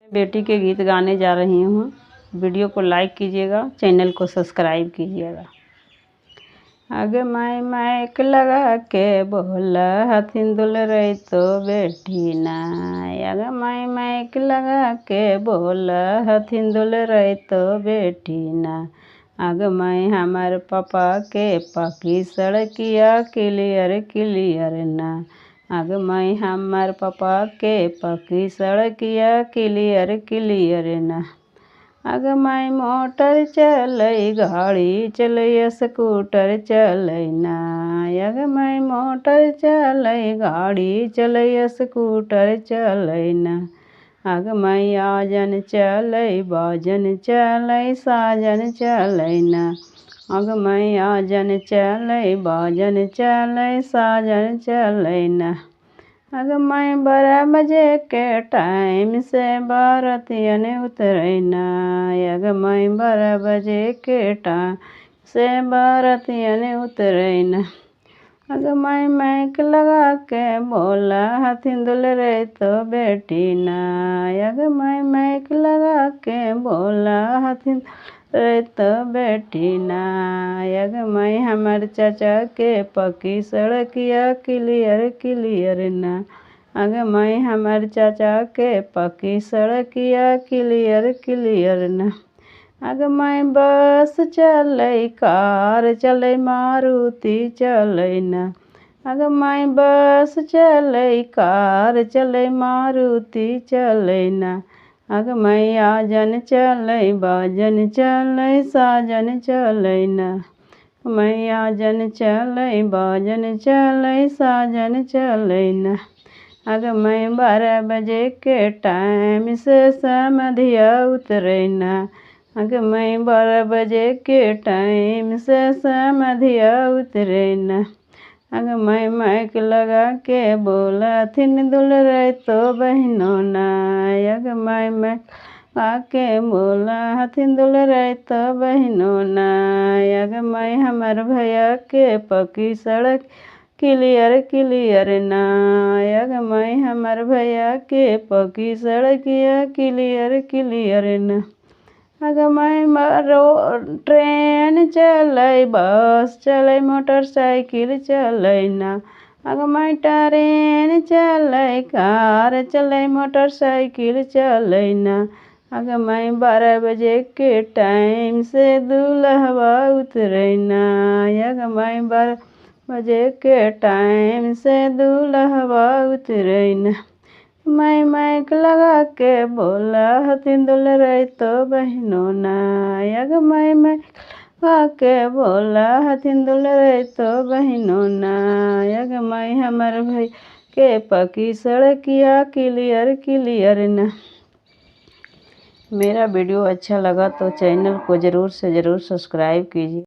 बेटी के गीत गाने जा रही हूँ। वीडियो को लाइक कीजिएगा, चैनल को सब्सक्राइब कीजिएगा। आगे माइक लगा के बोला हथिन दुल रही तो बेटी ना। आगे माइक लगा के बोला हथिन दुल रही तो बेटी ना। आगे माई हमार पापा के पकी सड़किया क्लियर ना। आगे माई हमार पापा के पकी सड़किया क्लियर ना। आगे माई मोटर चलई गाड़ी चलई स्कूटर चलई ना। आगे माई मोटर चलई गाड़ी चलई स्कूटर चलई ना। आगे माई आजन चलई बाजन चलई साजन चलई ना। आगे माई आजन चलई बाजन चलई साजन चलई ना। आगे माई 12 बजे के टाइम से बारातियन उतरई ना। आगे माई 12 बजे के टाइम से बारातियन उतरई ना। आगे माई माइक लगा के बोला हथिन दुल रही तो बेटी ना। आगे माई माइक लगा के बोला हथिन रही तो बेटी ना। आगे माई हमार चाचा के पकी सड़किया क्लियर ना। आगे माई हमार चाचा के पकी सड़किया क्लियर ना। आगे माई बस चलई कार चलई मारुति चलई ना। आगे माई बस चलई कार चलई मारुति चलई ना। आगे माई आजन चलई बाजन चलई साजन चलई ना। माई आजन चलई बाजन चलई साजन चलई ना। आगे माई 12 बजे के टाइम से समधिया उतरई ना। आगे माई 12 बजे के टाइम से समधिया उतरई ना। आगे माई माइक लगा के बोला हथिन दुल रही तो बहिनों ना। आगे माई माइक लगा के बोला हथिन दुल रही तो बहिनों ना। आगे माई हमार भैया के पकी सड़क क्लियर ना। आगे माई हमार भैया के पकी सड़किया क्लियर ना। आगे माई ट्रेन चलई बस चलई मोटरसाइकिल चलई ना। आगे माई ट्रेन चलई कार चलई मोटरसाइकिल चलई ना। आगे माई 12 बजे के टाइम से दूल्हा उतरई ना। आगे माई 12 बजे के टाइम से दूल्हा उतरई ना। माई माइक लगा के बोला हथिन दुल रही तो बहिनों ना। आगे माई माइक लगा के बोला हथिन दुल रही तो बहिनों ना। आगे माई हमार भाई के पकी सड़किया क्लियर ना। मेरा वीडियो अच्छा लगा तो चैनल को ज़रूर से ज़रूर सब्सक्राइब कीजिए।